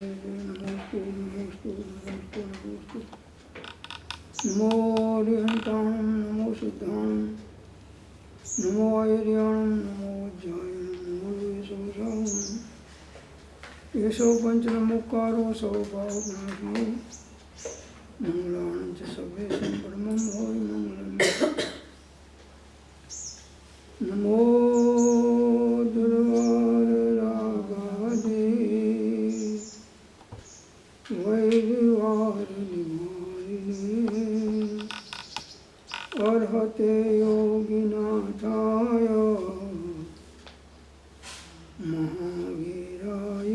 नमोस्तु नमोस्तु नमोस्तु नमोस्तु नमो हरिहंताणं नमो सिद्धाणं नमो ऐर्याणं नमो ज्ञायणं नमो वेशभूषाणं येषो पञ्चनमुक्कारो स्वभावनाशो मंगलानं च सर्वेषां परमं भोहि मंगलम् नमो अर्हते योगिनाथाय महावीरायताय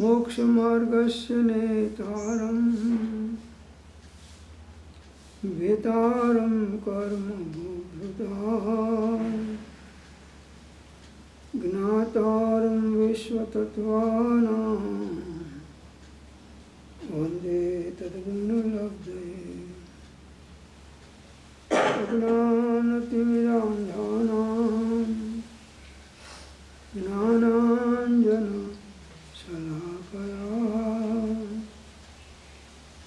मोक्षमार्गस्य नेतारं वेतारं कर्मभूभृतां ज्ञातारं विश्वतत्त्वानां वन्दे तद्गुणलब्धये अज्ञानतिमिरान्धानां ज्ञानाञ्जनशलाकया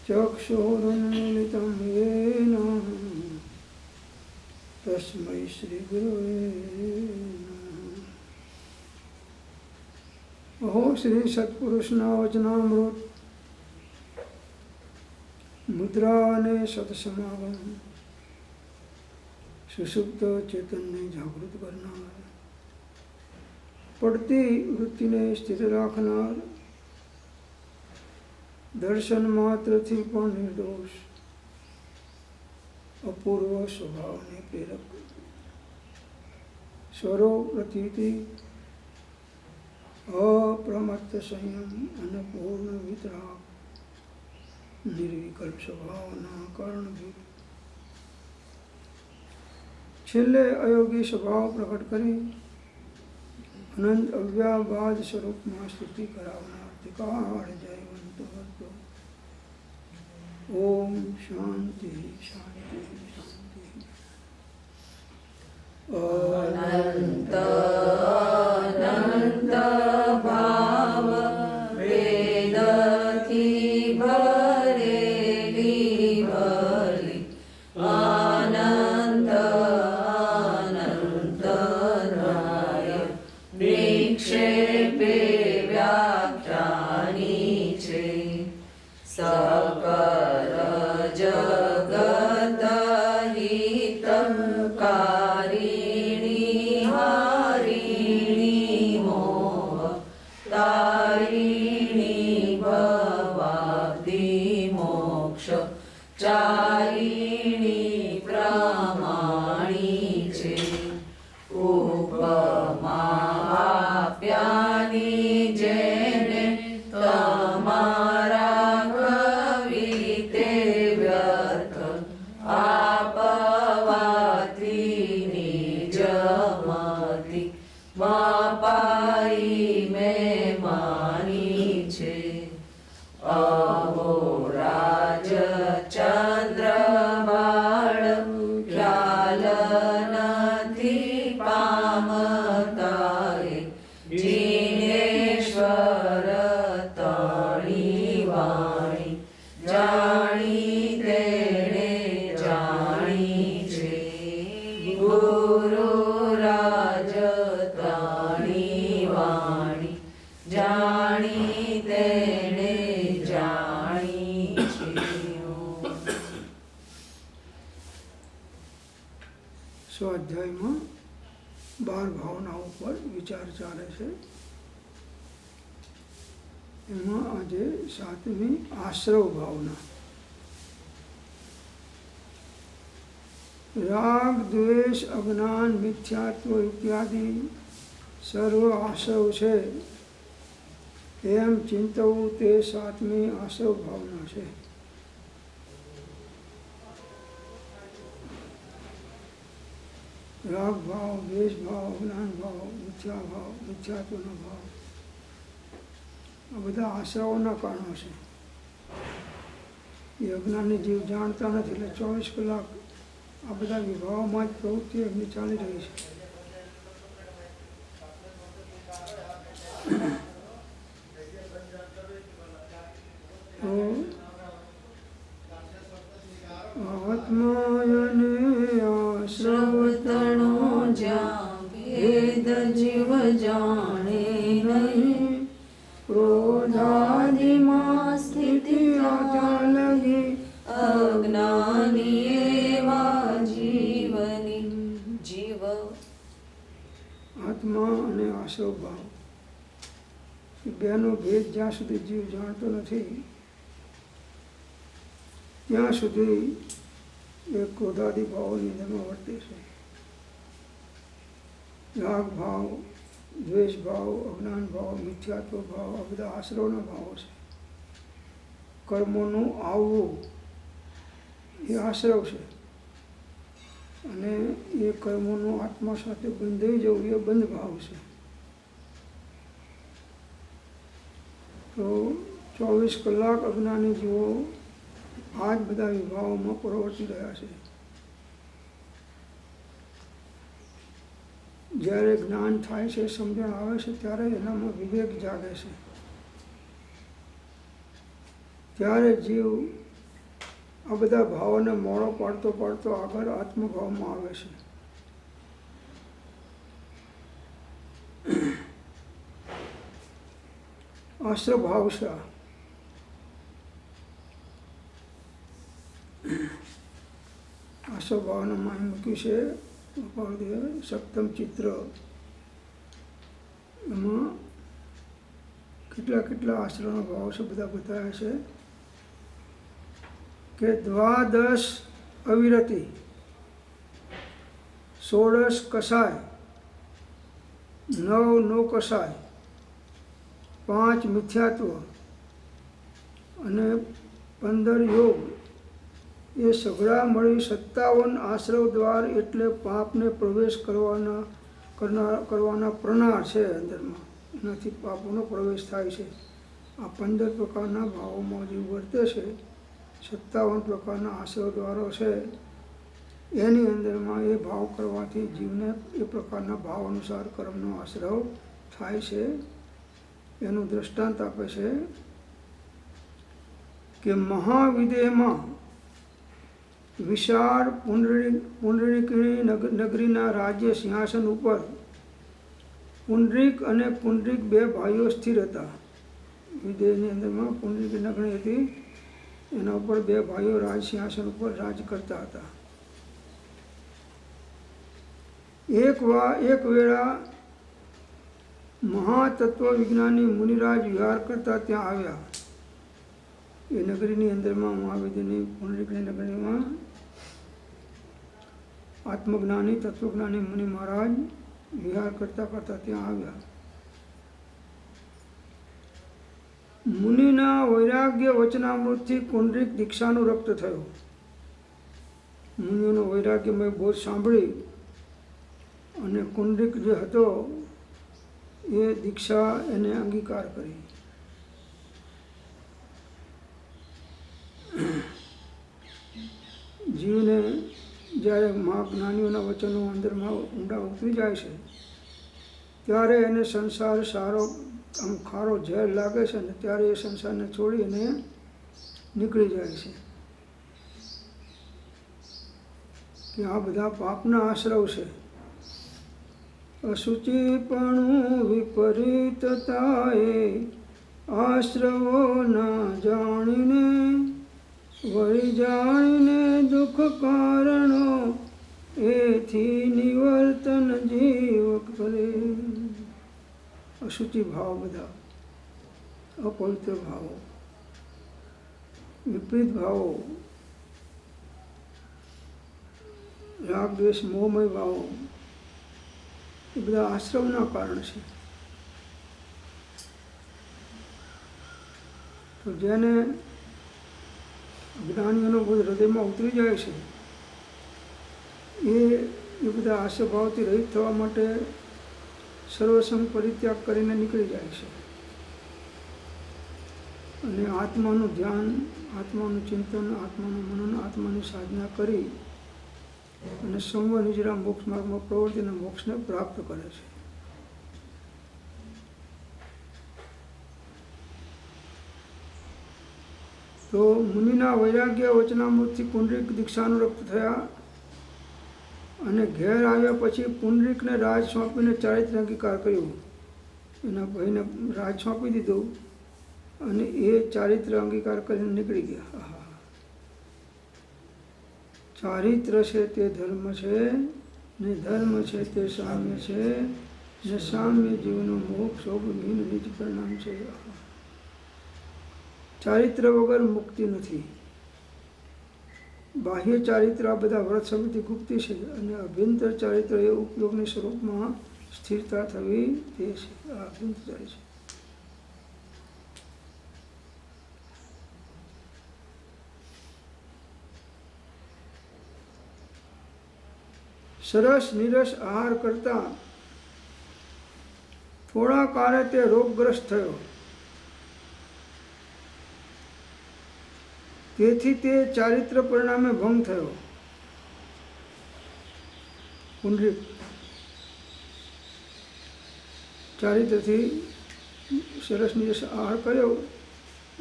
चक्षुरुन्मीलितं येन तस्मै श्रीगुरवे नमः। अहो श्री सत्पुरुषना वचनामृत मुद्रा ने सत्समागम सुषुप्त चेतन ने जागृत करनार पड़ती वृत्ति ने स्थिर राखनार दर्शन मात्र थी पण निर्दोष अपूर्व स्वभाव ने प्रेरक स्वरूप प्रतीति अप्रमत्त संयम अन्नपूर्ण वितराग निर्विकल्प स्वभावना कारण भी छेल्ले अयोगी स्वभाव प्रकट करी अनंत अव्याबाद स्वरूप में स्तुति करावनार त्रिकाल जयवंत वर्तो। ओम शांति शांति शांति। अनंत अनंत भाव वेद थी भरेली भरी अनंत अनंत राय निक्षेपे व्याख्यानी छे सकल जगत हितकारिणी हारिणी मोह तारिणी भवाब्धि मोक्ष चारिणी प्रमाणी छे उपमा आप्यानी जेने तमारा कविते व्यर्थ आपवाती निजमती मापाई में मानी छे अहोराज चंद्रबाळ ख्याल नथी पामताए जिनेश्वर तणी वाणी जाणी तेणे जाणी छे गुरुराज तणी वाणी जाणी तेणे जाणी छे। स्वाध्याय में 12 भावनाओं पर विचार चाले छे। एमां आजे 7મી आश्रव भावना। राग द्वेष अज्ञान मिथ्यात्व इत्यादि सर्व आश्रव छे एम चिंतवू ते 7મી आश्रव भावना छे। राग भाव द्वेष भाव अज्ञान भाव मिथ्या भाव मिथ्यात्व भाव आ बधा आश्रवोना कारणों छे। ये अज्ञानी जीव जानता नहीं એટલે 24 કલાક આ બધા વિભાવોમાં જ પ્રવૃત્તિઓ એમની ચાલી રહી છે। તો આત્માયને શ્રવતણો જ્યાં ભેદ જીવ જાણે નહીં, ક્રોધાદિમાં સ્થિતિ લગી અજ્ઞાની એવા જીવની જીવ આત્મા અને આસવ ભાવ એ બેનો ભેદ જ્યાં સુધી જીવ જાણતો નથી ત્યાં સુધી એ ક્રોધાદિ ભાવોની અંદરમાં વર્તે છે. રાગ ભાવ, દ્વેષ ભાવ, અજ્ઞાન ભાવ, મિથ્યાત્વ ભાવ આ બધા આશ્રવના ભાવો છે. કર્મોનું આવવું એ આશ્રવ છે અને એ કર્મોનું આત્મા સાથે બંધાઈ જવું એ બંધ ભાવ છે. તો 24 કલાક અજ્ઞાની જીવો આ જ બધા વિભાવોમાં પ્રવર્તી રહ્યા છે. જ્યારે જ્ઞાન થાય છે, સમજણ આવે છે, ત્યારે એનામાં વિવેક જાગે છે. ત્યારે જીવ આ બધા ભાવોને મોડો પાડતો પાડતો આગળ આત્મભાવમાં આવે છે. આશ્રભાવશા આશ્રભાવનામાં મૂક્યું છે સપ્તમ ચિત્ર. એમાં કેટલા આશ્રમના ભાવ છે બધા બતાવ્યા છે કે દ્વાદશ અવિરતિ, 16 કસાય, 9 નો કસાય, 5 મિથ્યાત્વ અને 15 યોગ એ સઘળા મળી 57 આશ્રવ દ્વાર એટલે પાપને પ્રવેશ કરવાના પ્રણાર છે. અંદરમાં એનાથી પાપોનો પ્રવેશ થાય છે. આ 15 પ્રકારના ભાવોમાં જીવ વર્તે છે. 57 પ્રકારના આશ્રવ દ્વારો છે. એની અંદરમાં એ ભાવ કરવાથી જીવને એ પ્રકારના ભાવ અનુસાર કર્મનો આશ્રવ થાય છે. એનું દૃષ્ટાંત આપે છે કે મહાવિદેહમાં વિશાળ પુંડરીકની નગરીના રાજ્ય સિંહાસન ઉપર પુંડરીક અને પુંડરીક 2 ભાઈઓ સ્થિર હતા. વિદેહની અંદરમાં પુંડરીક નગરી હતી, એના ઉપર 2 ભાઈઓ રાજ સિંહાસન ઉપર રાજ કરતા હતા. એક વેળા મહાતત્વ વિજ્ઞાની મુનિરાજ વિહાર કરતા ત્યાં આવ્યા. એ નગરીની અંદરમાં મહાવિદ્યની પુંડરીકની નગરીમાં આત્મજ્ઞાની તત્વજ્ઞાની મુનિ મહારાજ વિહાર કરતા ત્યાં આવ્યા. મુનિના વૈરાગ્ય વચનામૃતથી પુંડરીક દીક્ષાનું રક્ત થયું. મુનિઓનો વૈરાગ્યમય બોધ સાંભળી અને પુંડરીક જે હતો એ દીક્ષા એને અંગીકાર કરી. જીવને જ્યારે મહાજ્ઞાનીઓના વચનો અંદરમાં ઊંડા ઉતરી જાય છે ત્યારે એને સંસાર સારો આમ ખારો ઝેર લાગે છે ને ત્યારે એ સંસારને છોડી અને નીકળી જાય છે કે આ બધા પાપના આશ્રવ છે. અશુચિપણું વિપરીતતાએ આશ્રવો ના જાણીને વળી જાણીને દુઃખ કારણો એથી નિવર્તન જીવ કરે. અશુચિ ભાવ બધા, અપવિત્ર ભાવો, વિપરીત ભાવો, રાગ દ્વેષ મોહમય ભાવો એ બધા આશ્રમના કારણ છે. તો જેને જ્ઞાનીઓનો બોધ હૃદયમાં ઉતરી જાય છે એ બધા આશ્રભાવથી રહિત થવા માટે સર્વસંગ પરિત્યાગ કરીને નીકળી જાય છે અને આત્માનું ધ્યાન, આત્માનું ચિંતન, આત્માનું મનન, આત્માની સાધના કરી અને સંવર નિજરા મોક્ષ માર્ગમાં પ્રવૃત્તિના મોક્ષને પ્રાપ્ત કરે છે. તો મુનિના વૈરાગ્ય વચનામૃતથી પુંડરીક દીક્ષાનુરક્ત થયા અને ઘેર આવ્યા પછી પુંડરીકને રાજ સોંપીને ચારિત્ર અંગીકાર કર્યું. એના ભાઈને રાજ સોંપી દીધું અને એ ચારિત્ર અંગીકાર કરીને નીકળી ગયા. ચારિત્ર છે તે ધર્મ છે ને ધર્મ છે તે સામ્ય છે ને સામ્ય જીવનું મોક્ષ શોભહીન નિજ પરિણામ છે. ચારિત્ર વગર મુક્તિ નથી. બાહ્ય ચારિત્ર આ બધા વ્રત સમિતિ ગુપ્તિ છે અને અભ્યંતર ચારિત્ર એ ઉપયોગની સ્વરૂપમાં સ્થિરતા થવી તે છે. આ અભ્યંતર ચારિત્ર છે. સરસ નીરસ આહાર કરતા થોડા કાળે તે રોગગ્રસ્ત થયો. તેથી તે ચારિત્ર પરિણામે ભંગ થયો. પુંડરીક ચારિત્રથી સરસ નીરસ આહાર કર્યો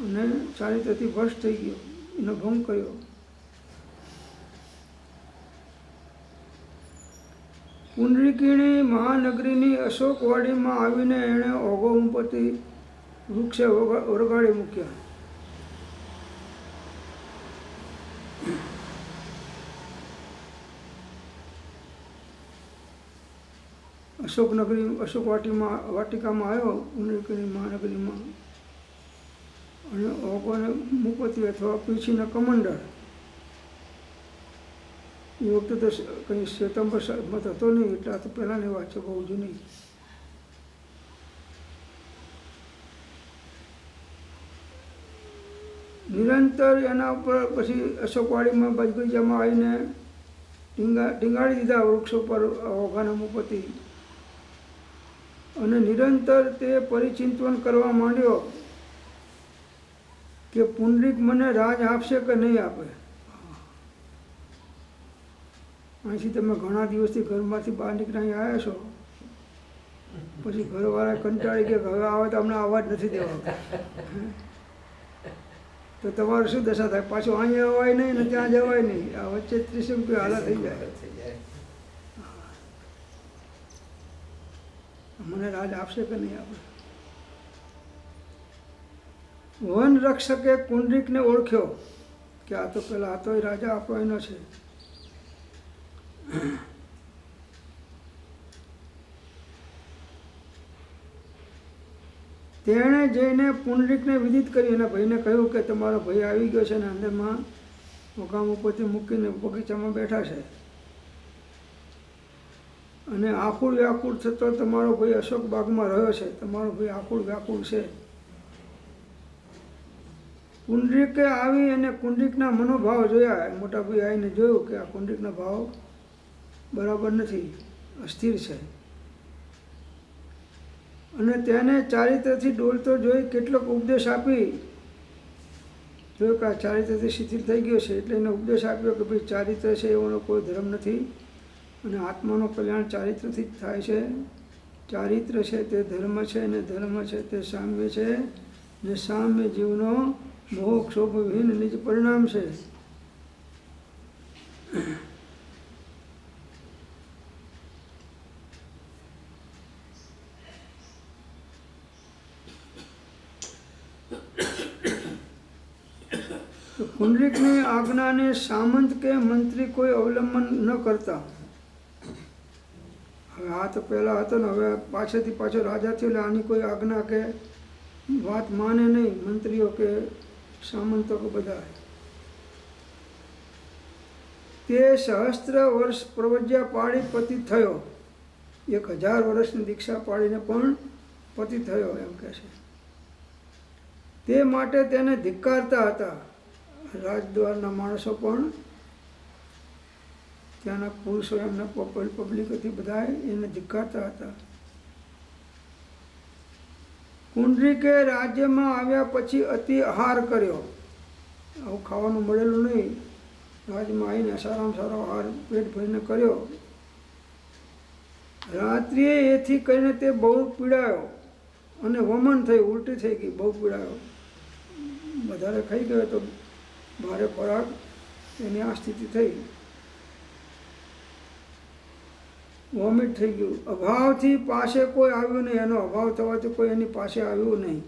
અને ચારિત્રથી ભ્રષ્ટ થઈ ગયો, એનો ભંગ કર્યો. પુંડરીકીણી મહાનગરીની અશોકવાડીમાં આવીને એણે ઓઘોમપતિ વૃક્ષે ઓરગાડી મૂક્યા. અશોક વાટિકામાં આવ્યો પુંડરીકીણી મહાનગરીમાં અને ઓઘોને મુપતિ અથવા પીછીના કમાન્ડર. એ વખતે તો કંઈ શ્વેતાંબર મત હતો નહીં, એટલે આ તો પહેલાંની વાત છે, બહુ જૂની. નિરંતર એના ઉપર પછી અશોકવાડીમાં બગીચામાં આવીને ટીંગાડી દીધા વૃક્ષો પર ઓઘાના મુપતિ. અને નિરંતર તે પરિચિંતન કરવા માંડ્યો કે પુંડરીક મને રાજ આપશે કે નહીં આપે. અહીંથી તમે ઘણા દિવસથી ઘરમાંથી બહાર નીકળીને આવ્યા છો, પછી ઘરવાળા કંટાળી કે હવે આવે તો અમને આવવા જ નથી દેવા, તો તમારું શું દશા થાય? પાછું અહીંયા અવાય નહીં ને ત્યાં જવાય નહીં, આ વચ્ચે ત્રિશંકુ હાલત થઈ જાય. મને રાજ આપશે કે નહીં આપે. વન રક્ષકે પુંડરીકને ઓળખ્યો કે આ તો પેલા આ તો રાજા આપણો એનો છે. તેણે જઈને પુંડરીકને વિદિત કરી, એના ભાઈને કહ્યું કે તમારો ભાઈ આવી ગયો છે ને અંદરમાં ઓઘા મુપતિ મૂકીને બગીચામાં બેઠા છે અને આકુળ વ્યાકુળ થતો તમારો ભાઈ અશોક બાગમાં રહ્યો છે. તમારો ભાઈ આકુળ વ્યાકુળ છે. પુંડરીકે આવી અને પુંડરીકના મનોભાવ જોયા. મોટા ભાઈ આવીને જોયું કે આ પુંડરીકનો ભાવ બરાબર નથી, અસ્થિર છે. અને તેને ચારિત્રથી ડોલતો જોઈ કેટલોક ઉપદેશ આપી. જોયું કે આ ચારિત્રથી શિથિલ થઈ ગયો છે, એટલે એને ઉપદેશ આપ્યો કે ભાઈ ચારિત્ર છે એવાનો કોઈ ધર્મ નથી અને આત્માનું કલ્યાણ ચારિત્રથી જ થાય છે. ચારિત્ર છે તે ધર્મ છે ને ધર્મ છે તે સામ્ય છે ને સામ્ય જીવનો મોક્ષ શોભહીન નિજ પરિણામ છે. પુંડરીકની આજ્ઞાને સામંત કે મંત્રી કોઈ અવલંબન ન કરતા. હવે આ તો પહેલાં હતો ને, હવે પાછળથી પાછો રાજા થયો એટલે આની કોઈ આજ્ઞા કે વાત માને નહીં, મંત્રીઓ કે સામંતો કે બધા. તે સહસ્ત્ર વર્ષ પ્રવજ્યા પાડી પતિ થયો. 1000 વર્ષની દીક્ષા પાડીને પણ પતિ થયો એમ કહે છે. તે માટે તેને ધિક્કારતા હતા રાજદ્વારના માણસો પણ, ત્યાંના પુરુષો એમના પબ્લિક હતી બધા એને ધિક્કારતા હતા. પુંડરીકે રાજ્યમાં આવ્યા પછી અતિ આહાર કર્યો. આવું ખાવાનું મળેલું નહીં, રાજ્યમાં આવીને સારામાં સારો આહાર પેટ ભરીને કર્યો. રાત્રિએ એથી કરીને તે બહુ પીડાયો અને વમન થઈ, ઉલટી થઈ ગઈ, બહુ પીડાયો. વધારે ખાઈ ગયો તો ભારે ખોરાક એની આ સ્થિતિ થઈ, વોમિટ થઈ ગયું. અભાવથી પાસે કોઈ આવ્યું નહીં, એનો અભાવ થવાથી કોઈ એની પાસે આવ્યું નહીં.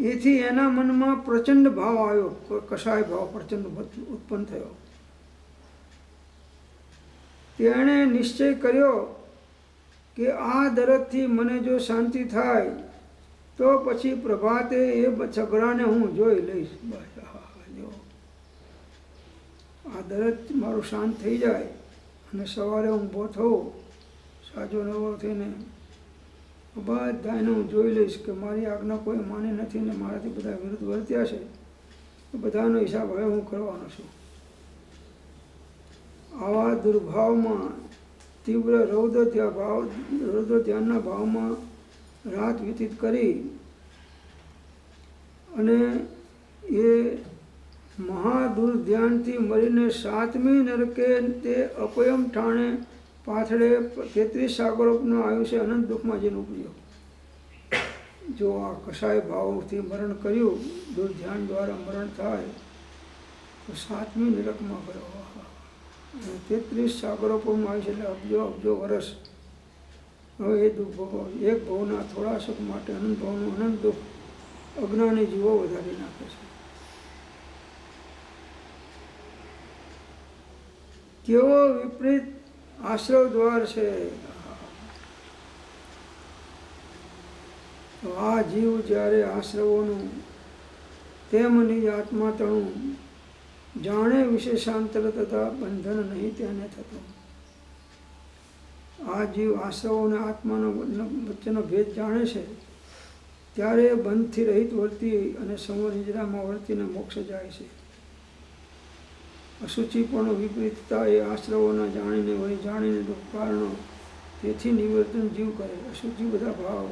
એથી એના મનમાં પ્રચંડ ભાવ આવ્યો, કસાય ભાવ પ્રચંડ ઉત્પન્ન થયો. તેણે નિશ્ચય કર્યો કે આ દરદથી મને જો શાંતિ થાય તો પછી પ્રભાતે એ છગડાને હું જોઈ લઈશ. જો આ દરદ મારું શાંત થઈ જાય અને સવારે હું ઊભો થઉં સાજો નવો થઈને બધાને હું જોઈ લઈશ કે મારી આજ્ઞા કોઈ માની નથી ને મારાથી બધા વિરુદ્ધ વર્ત્યા છે, તો બધાનો હિસાબ હવે હું કરવાનો છું. આવા દુર્ભાવમાં તીવ્ર રૌદ્ર ધ્યાનના ભાવમાં રાત વ્યતીત કરી અને એ મહાદુર્ધ્યાનથી મરીને 7મી નરકે તે અપયમ ઠાણે પાથડે 33 સાગરોપનું આયુષ્ય અનંત દુઃખમાં જઈને ઉપડ્યો. જો આ કસાય ભાવથી મરણ કર્યું, દુર્ધ્યાન દ્વારા મરણ થાય તો 7મી નરકમાં ગયો. 33 સાગરોપનું આયુષ્ય એટલે અબજો વર્ષ. હવે એ દુઃખ ભોગવો. એક ભવના થોડા સુખ માટે અનંત ભાવનું અનંત દુઃખ અજ્ઞાની જીવો વધારી નાખે છે. કેવો વિપરીત આશ્રવ દ્વાર છે. તો આ જીવ જ્યારે આશ્રવોનું તેમની આત્મા તણું જાણે વિશેષાંતર તથા બંધન નહીં તેને થતું. આ જીવ આશ્રવો અને આત્માનો વચ્ચેનો ભેદ જાણે છે ત્યારે બંધથી રહિત વર્તી અને સમૂહ નિજરામાં વર્તીને મોક્ષ જાય છે. અશુચિ પણ વિપરીતતા એ આશ્રવોના જાણીને વળી જાણીને દુઃખ કારણો તેથી નિવર્તન જીવ કરે. અશુચિ બધા ભાવ,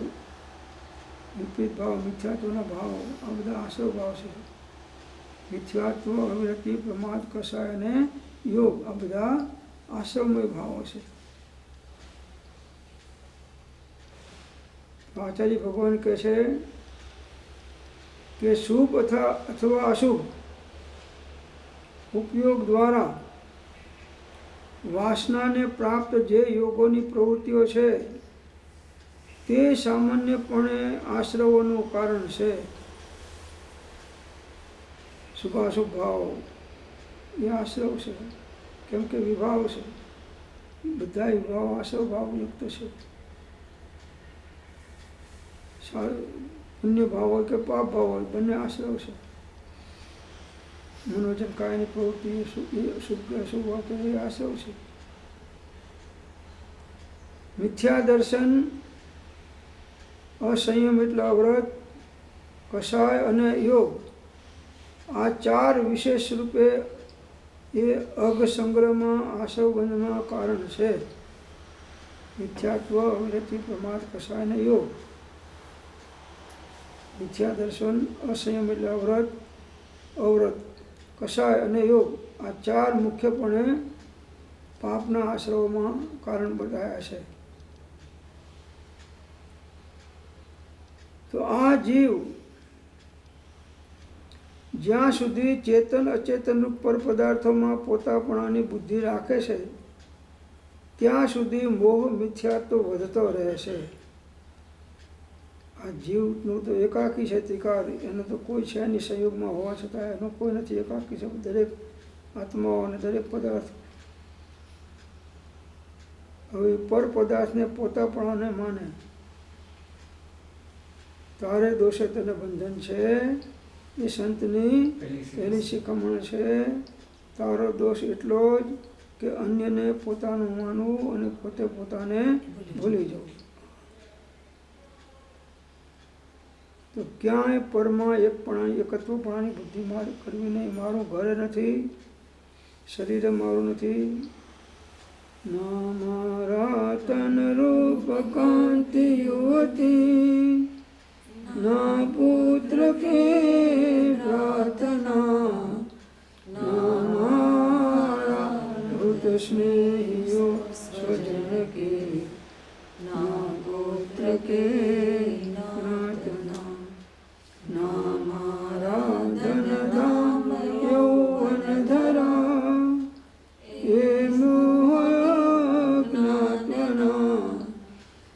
વિપરીત ભાવ, મિથ્યાત્વના ભાવ, આ બધા આશ્રવ ભાવ છે. મિથ્યાત્વ, અવિરતિ, પ્રમાદ, કસાય અને યોગ આ બધા આશ્રવમય ભાવો છે. આચાર્ય ભગવાન કહે છે કે શુભ અથવા અશુભ ઉપયોગ દ્વારા વાસનાને પ્રાપ્ત જે યોગોની પ્રવૃત્તિઓ છે તે સામાન્યપણે આશ્રવોનું કારણ છે. શુભાશુભ ભાવ એ આશ્રવ છે, કેમ કે વિભાવ છે. બધા વિભાવ આશ્રવ ભાવયુક્ત છે. પુણ્ય ભાવ હોય કે પાપ ભાવ હોય બંને આશ્રવ છે. મનોજન કાયની પ્રવૃત્તિ શુભ કે અશુભ હોય એ આશ્રવ છે. મિથ્યા દર્શન, અસંયમ એટલે અવ્રત, કષાય અને યોગ આ 4 વિશેષ રૂપે એ અઘ સંગ્રહમાં આશ્રવ બંધના કારણ છે. મિથ્યાત્વ, અવિરતિ, પ્રમાદ, કષાય અને યોગ. મિથ્યા દર્શન, અસંયમ એટલે અવ્રત, કષાય અને યોગ આ 4 મુખ્યપણે પાપના આશ્રવમાં કારણ બતાવ્યા છે. તો આ જીવ જ્યાં સુધી ચેતન અચેતન રૂપ પર પદાર્થોમાં પોતાપણાની બુદ્ધિ રાખે છે ત્યાં સુધી મોહ મિથ્યાત્વ વધતો રહે છે. આ જીવનું તો એકાકી છે ત્રિકાર, એનો તો કોઈ છે નહીં સંયોગમાં હોવા છતાં એનો કોઈ નથી. એકાકી છે દરેક આત્માઓ અને દરેક પદાર્થ. હવે પર પદાર્થને પોતાપણાને માને તારે દોષે તને બંધન છે. એ સંતની પહેલી શિખામણ છે. તારો દોષ એટલો જ કે અન્યને પોતાનું માનવું અને પોતે પોતાને ભૂલી જવું. તો ક્યાંય પરમાં એકત્વપણાની બુદ્ધિ કરવી નહીં. મારું ઘર નથી, શરીર મારું નથી, ના મારા તન રૂપ કાંતિ યુવતી, ના પુત્ર કે પ્રાર્થના, ના મારા વૃત સ્નેહીઓ સ્વજન કે, ના ગોત્ર કે પ્રાર્થના.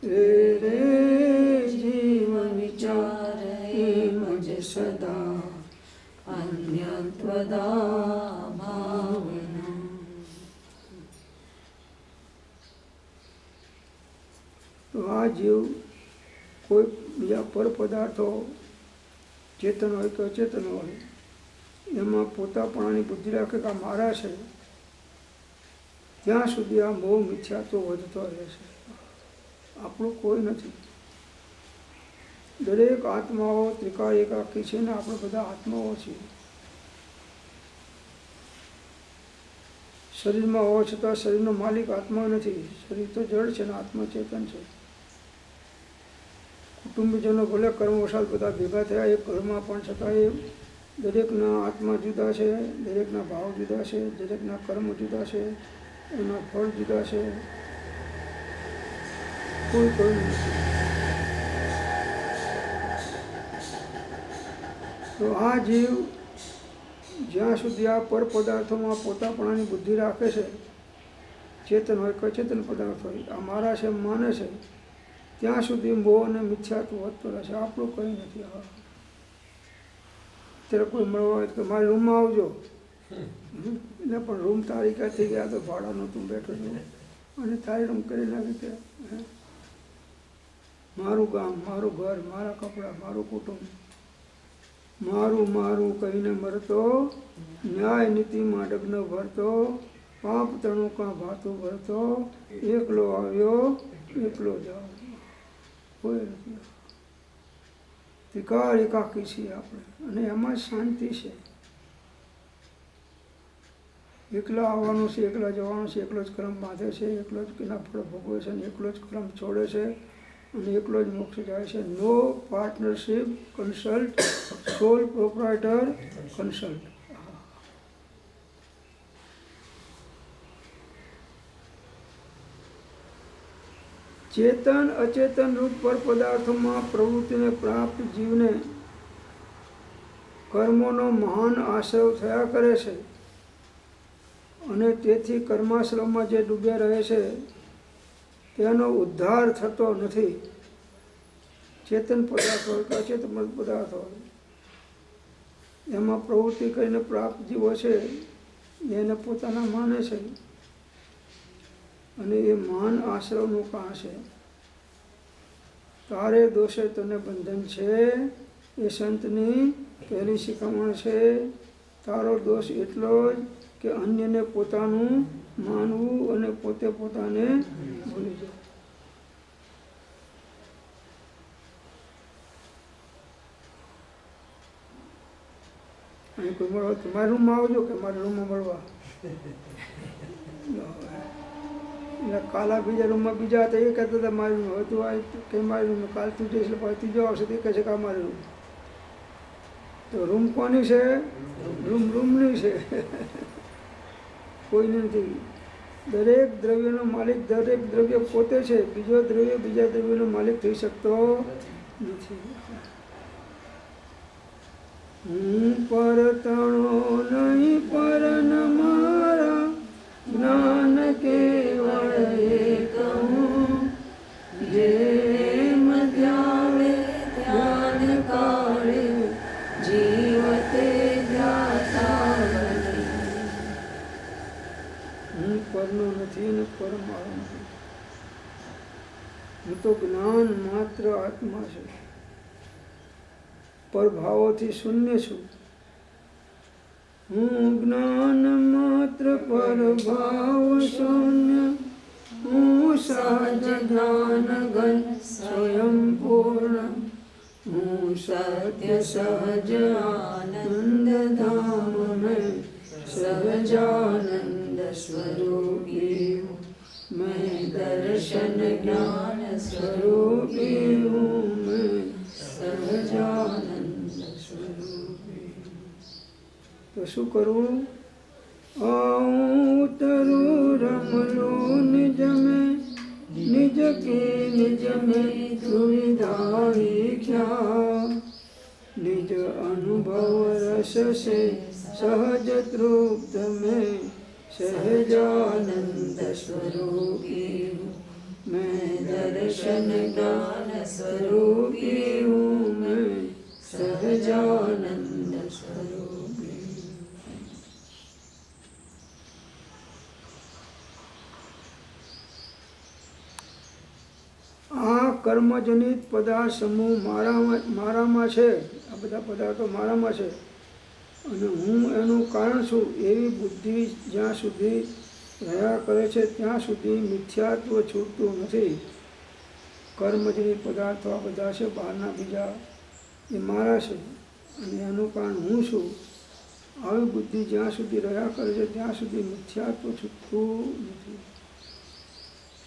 રે રે જીવ વિચાર એમ જ સદા અન્યત્વદા ભાવના. તો આ જીવ કોઈ બીજા પર પદાર્થો ચેતન હોય કે અચેતન હોય એમાં પોતાપણાની બુદ્ધિ રાખે કે આ મારા છે, ત્યાં સુધી આ મોહ મિથ્યાત્વ વધતો રહેશે. આપણું કોઈ નથી. દરેક આત્માઓ ત્રિકાળ એકાકી છે ને આપણે બધા આત્માઓ છીએ. શરીરમાં હોવા છતાં શરીરનો માલિક આત્મા નથી. શરીર તો જડ છે ને આત્મા ચેતન છે. કુટુંબીજનો ભલે કર્મવશાત બધા ભેગા થયા એક ઘરમાં, પણ છતાં એ દરેકના આત્મા જુદા છે, દરેકના ભાવ જુદા છે, દરેકના કર્મ જુદા છે, એના ફળ જુદા છે. કોઈ નથી. તો આ જીવ જ્યાં સુધી આ પર પદાર્થોમાં પોતાપણાની બુદ્ધિ રાખે છે, ચેતન હોય કે અચેતન પદાર્થ હોય, આ મારા છે માને છે, ત્યાં સુધી મોહ અને મિથ્યાત્વ વધતો રહેશે. આપણું કંઈ નથી. અત્યારે કોઈ મળવા હોય તો મારી રૂમમાં આવજો, એટલે પણ રૂમ તારી ક્યાં થઈ ગયા, તો ભાડાનો તું બેઠો છો અને તારી રૂમ કરી નાખી કે મારું ગામ, મારું ઘર, મારા કપડાં, મારું કુટુંબ, મારું મારું કહીને મરતો, ન્યાય નીતિમાં ડગ્ન ભરતો, પાપ તણુકા ભાતું ભરતો, એકલો આવ્યો એકલો જાઓ. કોઈ નથી. ત્રિકાળ એકાકી છીએ આપણે અને એમાં શાંતિ છે. એકલા આવવાનું છે, એકલા જવાનું છે, એકલો જ કર્મ બાંધે છે, એકલો જ એના ફળ ભોગવે છે, એકલો જ કર્મ છોડે છે અને એકલો જ મોક્ષ જાય છે. નો પાર્ટનરશિપ કન્સલ્ટ, સોલ પ્રોપ્રાઇટર કન્સલ્ટ. ચેતન અચેતન રૂપ પર પદાર્થોમાં પ્રવૃત્તિને પ્રાપ્ત જીવને કર્મોનો મહાન આશ્રવ થયા કરે છે અને તેથી કર્માશ્રમમાં જે ડૂબ્યા રહે છે તેનો ઉદ્ધાર થતો નથી. ચેતન પદાર્થ હોય કે અચેતન પદાર્થ હોય એમાં પ્રવૃત્તિ કરીને પ્રાપ્ત જીવો છે એને પોતાના માને છે અને એ મહાન આશ્રવનું કાં છે. તારે દોષે તને બંધન છે એ સંતની પહેલી શિખામણ છે. તારો દોષ એટલો જ કે અન્યને પોતાનું માનવું અને પોતે પોતાને ભૂલી જાય. અહીં કોઈ મળવા તો મારા રૂમમાં આવજો કે મારા રૂમમાં મળવા. એટલે કાલા બીજા રૂમમાં બીજા હતા એ કહેતા હતા મારી રૂમ, હવે તું આ કે મારી રૂમ, કાલ તું જઈશ એટલે પાછી ત્રીજો આવશે તે કહે છે કે આ મારી રૂમ. તો રૂમ કોની છે? રૂમની છે, કોઈની નથી. દરેક દ્રવ્યનો માલિક દરેક દ્રવ્ય પોતે છે. બીજો દ્રવ્ય બીજા દ્રવ્યનો માલિક થઈ શકતો નથી. હું પરતણો નહીં પર ન મારા, જ્ઞાન કેવળ એક હું. જેમ ધ્યાવે ધ્યાન કાળે જીવતે ધ્યાતા બને. હું પરનો નથી અને પર મારો નથી. હું તો જ્ઞાન માત્ર આત્મા છે. પરભાવોથી શૂન્ય છું. હું જ્ઞાન માત્ર પરભાવ શૂન્ય. હું સહજ જ્ઞાન ઘન સ્વયં પૂર્ણ. હું સત્ય સહજ આનંદ ધામ મેં સહજાનંદ સ્વરૂપી હું. मैं दर्शन ज्ञान स्वरूपी हूँ. मैं સહજાનંદ સ્વરૂપી. તો શું કરવું? ઉતરું રમલું નિજ મેં, નિજ કી નિજ મેં સુવિધા ખ્યા. નિજ અનુભવ રસ સે સહજ તૃપ્ત મેં સહજાનંદ સ્વરૂપી. मैं दर्शन ज्ञान स्वरूपी हूँ मैं सहजानंद स्वरूपी। આ કર્મજનિત પદાર્થ સમૂહ મારામાં છે, આ બધા પદાર્થો મારામાં છે અને હું એનું કારણ છું એવી બુદ્ધિ જ્યાં સુધી રહ્યા કરે છે ત્યાં સુધી મિથ્યાત્વ છૂટતું નથી. કર્મજનિત પદાર્થો આ બધા છે બહારના બીજા, એ મારા છે અને એનું કારણ હું છું. આવી બુદ્ધિ જ્યાં સુધી રહ્યા કરે છે ત્યાં સુધી મિથ્યાત્વ છૂટતું નથી.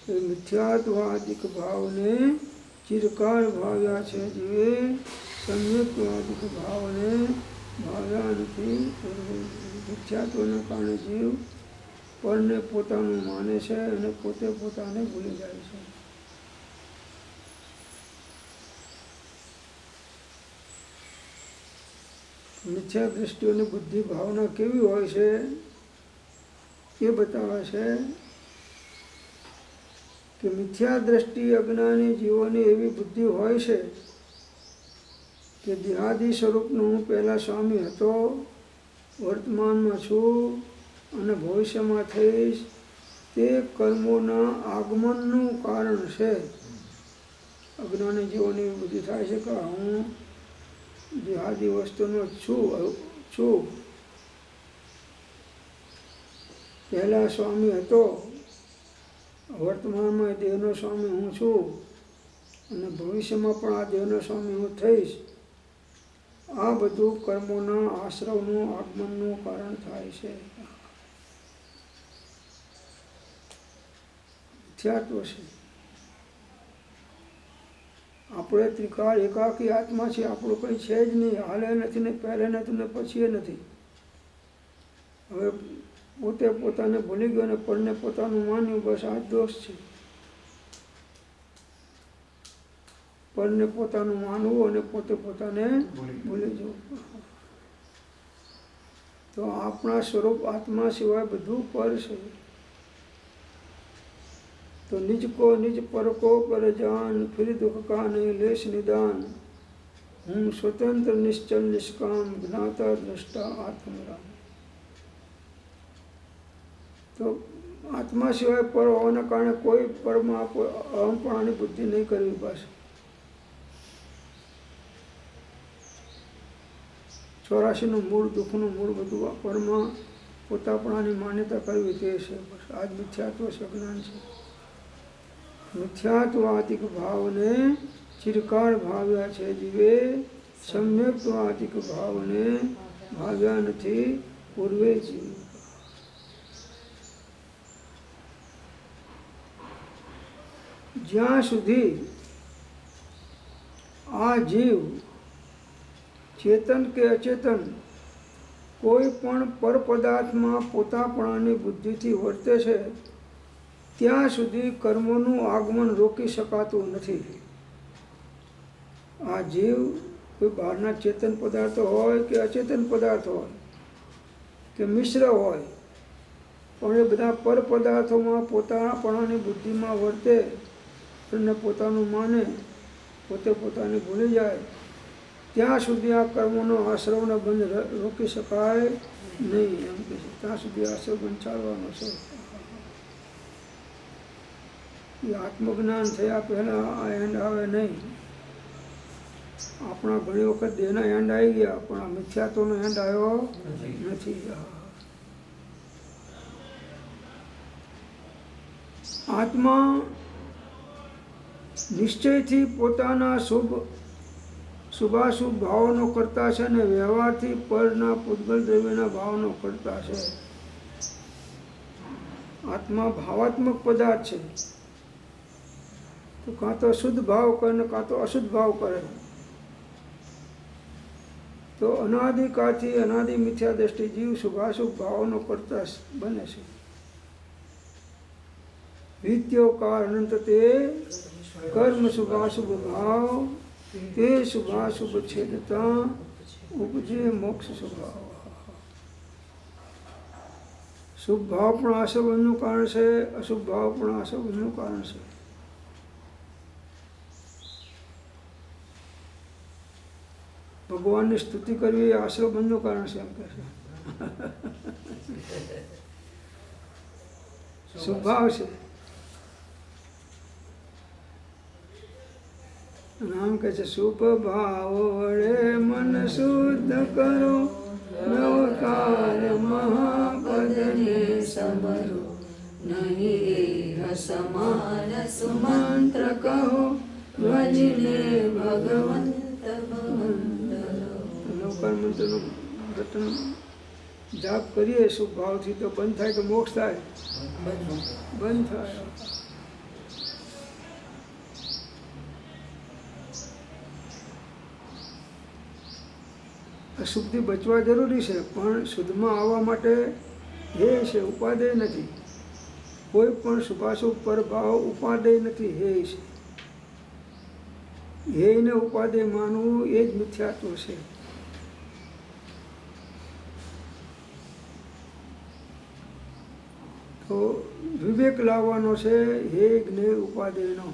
એ મિથ્યાત્વાદિક ભાવને ચિરકાળ ભાવ્યા છે જીવે, સમ્યક્વાદિક ભાવને ભાવ્યા નથી. મિથ્યાત્વના કારણે જીવ પરને પોતાનું માને છે અને પોતે પોતાને ભૂલી જાય છે. મિથ્યા દ્રષ્ટિઓની બુદ્ધિ ભાવના કેવી હોય છે એ બતાવે છે કે મિથ્યા દ્રષ્ટિ અજ્ઞાની જીવોની એવી બુદ્ધિ હોય છે કે દેહાદી સ્વરૂપનો હું પહેલાં સ્વામી હતો, વર્તમાનમાં છું અને ભવિષ્યમાં થઈશ, તે કર્મોના આગમનનું કારણ છે. અજ્ઞાની જીવોની એવી બુદ્ધિ થાય છે કે હું દેહાદી વસ્તુનો છું, પહેલાં સ્વામી હતો, વર્તમાનમાં દેહનો સ્વામી હું છું અને ભવિષ્યમાં પણ આ દેહનો સ્વામી હું થઈશ. આ બધું કર્મોના આશ્રવનું આગમનનું કારણ થાય છે. મિથ્યાત્વ છે. આપણે ત્રિકાળ એકાકી આત્મા છે, આપણું કંઈ છે જ નહીં, હાલે નથી ને પહેલે નથી ને પછી નથી. હવે પોતે પોતાને ભૂલી ગયો અને પરને પોતાનું માન્યું, બસ આ જ દોષ છે. પરને પોતાનું માનવું અને પોતે પોતાને ભૂલી જવું. તો આપણા સ્વરૂપ આત્મા સિવાય બધું પર છે. તો નિજ કો નિજ પર કો પર જાન, ફિર દુઃખ કા નહીં લેશ નિદાન. હું સ્વતંત્ર નિશ્ચલ નિષ્કામ, જ્ઞાતા દ્રષ્ટા આત્મરામ. તો આત્મા સિવાય પર હોવાના કારણે કોઈ પરમાં અહંપણાની બુદ્ધિ નહીં કરવી. બસ 84નું મૂળ, દુઃખનું મૂળ બધું પરમાં પોતાપણાની માન્યતા કરવી તે છે. બસ આ જ મિથ્યાત્વ છે, અજ્ઞાન છે. મિથ્યાત્વાદિક ભાવને ચિરકાળ ભાવ્યા છે જીવે, સમ્યક્વાદિક ભાવને ભાવ્યા નથી પૂર્વે જીવ. જ્યાં સુધી આ જીવ ચેતન કે અચેતન કોઈ પણ પરપદાર્થમાં પોતાપણાની બુદ્ધિથી વર્તે છે ત્યાં સુધી કર્મોનું આગમન રોકી શકાતું નથી. આ જીવ કોઈ બહારના ચેતન પદાર્થો હોય કે અચેતન પદાર્થ હોય કે મિશ્ર હોય, પણ એ બધા પર પદાર્થોમાં પોતાપણાની બુદ્ધિમાં વર્તે અને પોતાનું માને, પોતે પોતાને ભૂલી જાય, ત્યાં સુધી આ કર્મોનો આશ્રવનો બંધ રોકી શકાય નહીં. એમ કે છે ત્યાં સુધી આશ્રવ બંધ ચાલવાનો છે. એ આત્મજ્ઞાન થયા પહેલાં આ એન્ડ આવે નહીં. આપણા ઘણી વખત દેહના એન્ડ આવી ગયા, પણ આ મિથ્યાત્વનો એન્ડ આવ્યો નથી. આત્મા નિશ્ચયથી પોતાના શુભાશુભ ભાવનો કરતા છે અને વ્યવહારથી પરના પૂતગલ દ્રવ્યના ભાવનો કરતા છે. આત્મા ભાવાત્મક પદાર્થ છે. તો કાં તો શુદ્ધ ભાવ કરે ને કાં તો અશુદ્ધ ભાવ કરે. તો અનાદિકાળથી અનાદિ મિથ્યા દ્રષ્ટિ જીવ શુભાશુભ ભાવનો કરતા બને છે. વિદ્યો કાળ અનંત તે કર્મ શુભાશુભ ભાવ, તે શુભાશુભ છેદતા ઉપજે મોક્ષ સ્વભાવ. શુભ ભાવ પણ આસવનનું કારણ છે, અશુભ ભાવ પણ આસવનનું કારણ છે. ભગવાનની સ્તુતિ કરવી એ આશરો બંધનું કારણ છે એમ કહે છે. સ્વભાવ છે. નામ કહે છે શુભ ભાવ વડે મન શુદ્ધ કરો, નવકાર મહાપદને સમરો, નહીં સમાન સુમંત્ર કહો, ભજને ભગવંત ભવંતરો. નવકાર મંત્રનું રટન જાપ કરીએ શુભ ભાવથી તો બંધ થાય કે મોક્ષ થાય? બંધ થાય. અશુભથી બચવા જરૂરી છે, પણ શુદ્ધમાં આવવા માટે હે છે, ઉપાદેય નથી. કોઈ પણ શુભાશુભ પર ભાવ ઉપાદેય નથી, હે છે. હેયને ઉપાદેય માનવું એ જ મિથ્યાત્વ છે. તો વિવેક લાવવાનો છે હે જ્ઞેય ઉપાદેયનો.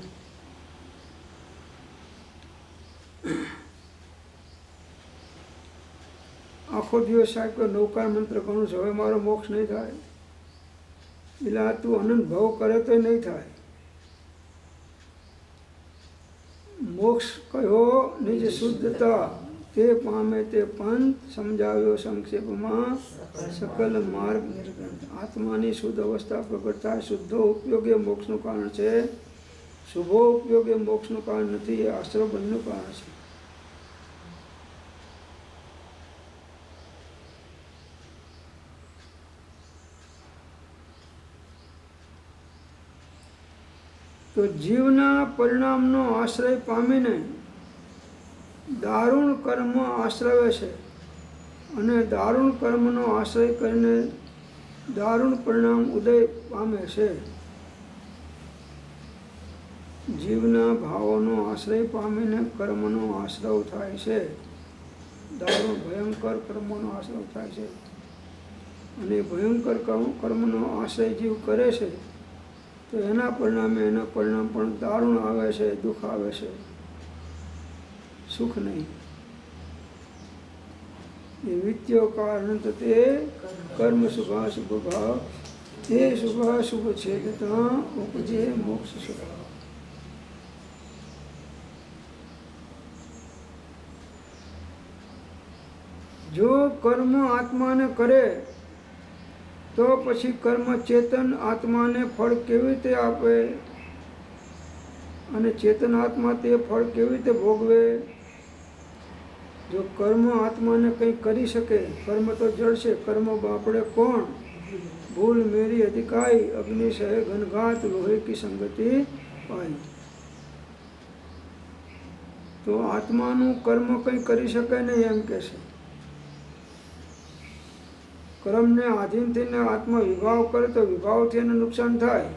આખો દિવસ સાહેબ કે નૌકાર મંત્ર કરું છું, હવે મારો મોક્ષ નહીં થાય. એટલે આ તું અનંત ભાવ કરે તો નહીં થાય. મોક્ષ કયો નિજ શુદ્ધતા તે પામે તે પંથ, સમજાવ્યો સંક્ષેપમાં સકલ માર્ગ નિર્ગ્રંથ. આત્માની શુદ્ધ અવસ્થા પ્રગટ થાય. શુદ્ધો ઉપયોગ એ મોક્ષનું કારણ છે, શુભો ઉપયોગ એ મોક્ષનું કારણ નથી. એ આશ્રય બંધનું કારણ છે. તો જીવના પરિણામનો આશ્રય પામીને દારૂણ કર્મ આશ્રવે છે, અને દારૂણ કર્મનો આશ્રય કરીને દારૂણ પરિણામ ઉદય પામે છે. જીવના ભાવોનો આશ્રય પામીને કર્મનો આશ્રવ થાય છે. દારૂણ ભયંકર કર્મોનો આશ્રવ થાય છે, અને ભયંકર કર્મનો આશ્રય જીવ કરે છે તો એના પરિણામે એના પરિણામ પણ દારૂણ આવે છે, દુઃખ આવે છે, સુખ નહીં. એ વિત્યો કારણ તે કર્મ શુભાશુભ ભાવ તે શુભાશુભ છે તથા ઉપજે મોક્ષ સુખ. જો કર્મ આત્માને કરે તો પછી કર્મ ચેતન આત્માને ફળ કેવી રીતે આપે, અને ચેતન આત્મા તે ફળ કેવી રીતે ભોગવે? જો કર્મ આત્માને કંઈ કરી શકે, કર્મ તો જળ છે, કર્મ બાપડે કોણ? ભૂલ મેરી અધિકાઈ, અગ્નિ સહે ઘનઘાત, લોહે કી સંગતિ પાઈ. તો આત્માનું કર્મ કંઈ કરી શકે નહીં એમ કે છે. કર્મને આધીન થઈને આત્મા વિભાવ કરે તો વિભાવથી એને નુકસાન થાય,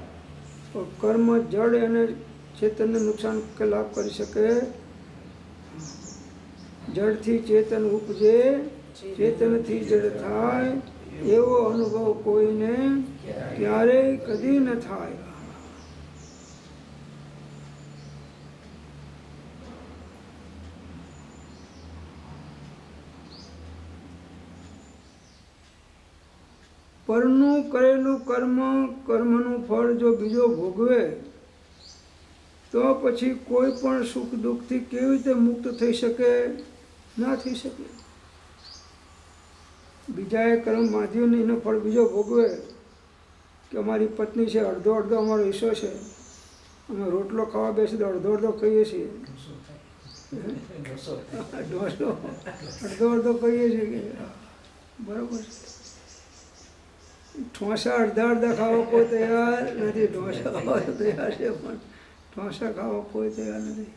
પણ કર્મ જડ અને ચેતનને નુકસાન કે લાભ કરી શકે? જડથી ચેતન ઉપજે, ચેતનથી જડ થાય, એવો અનુભવ કોઈને ક્યારેય કદી ન થાય. પરનું કરેલું કર્મ, કર્મનું ફળ જો બીજો ભોગવે તો પછી કોઈ પણ સુખ દુઃખથી કેવી રીતે મુક્ત થઈ શકે? ના થઈ શકે. બીજાએ કર્મ બાંધ્યું નહીં, એનો ફળ બીજો ભોગવે કે અમારી પત્ની છે, અડધો અડધો અમારો હિસ્સો છે, અમે રોટલો ખાવા બેસીએ તો અડધો અડધો ખાઈએ છીએ, ઢોસો અડધો અડધો ખાઈએ છીએ કે બરાબર. ઠોસા અડધા અડધા ખાવા કોઈ તૈયાર નથી. ઢોસા ખાવા તો તૈયાર છે, પણ ઠોસા ખાવા કોઈ તૈયાર નથી.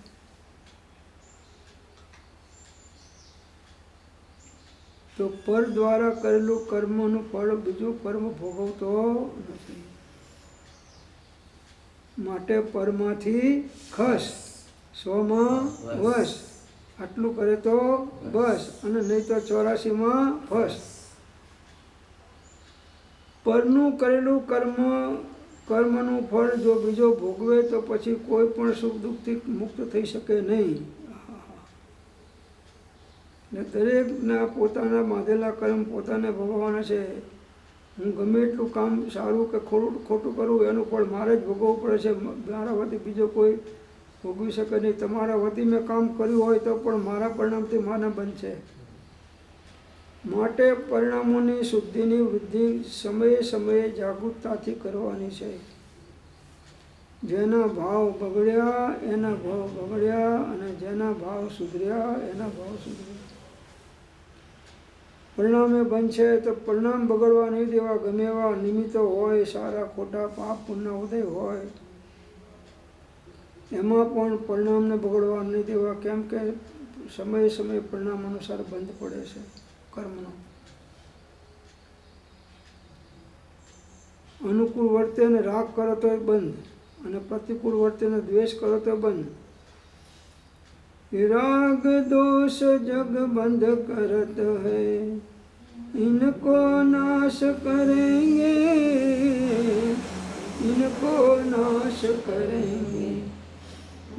તો પર દ્વારા કરેલું કર્મનું ફળ બીજું કર્મ ભોગવતો નથી. માટે પરમાંથી ખસ, સ્વમાં વશ. આટલું કરે તો બસ, અને નહીં તો 84માં ફસ. પરનું કરેલું કર્મનું ફળ જો બીજો ભોગવે તો પછી કોઈ પણ સુખ દુઃખથી મુક્ત થઈ શકે નહીં. ને દરેકના પોતાના બાંધેલા કર્મ પોતાને ભોગવવાના છે. હું ગમે એટલું કામ સારું કે ખોટું કરું એનું ફળ મારે જ ભોગવવું પડે છે. મારા વતી બીજો કોઈ ભોગવી શકે નહીં. તમારા વતી મેં કામ કર્યું હોય તો પણ મારા પરિણામથી માને બનશે. માટે પરિણામોની શુદ્ધિની વૃદ્ધિ સમયે સમયે જાગૃતતાથી કરવાની છે. જેના ભાવ બગડ્યા એના ભાવ બગડ્યા, અને જેના ભાવ સુધર્યા એના ભાવ સુધર્યા. પરિણામે બનશે તો પરિણામ બગડવા નહીં દેવા. ગમે એવા નિમિત્તો હોય, સારા ખોટા પાપ પુણ્ય ઉદય હોય, એમાં પણ પરિણામને બગડવા નહીં દેવા. કેમ કે સમયે સમયે પરિણામ અનુસાર બંધ પડે છે કર્મનો. અનુકૂળ વર્તે ને રાગ કરો તો બંધ, અને પ્રતિકૂળ વર્તે ને દ્વેષ કરો તો બંધ. राग दोष जग बंध करत है, इनको नाश करेंगे, इनको नाश करेंगे.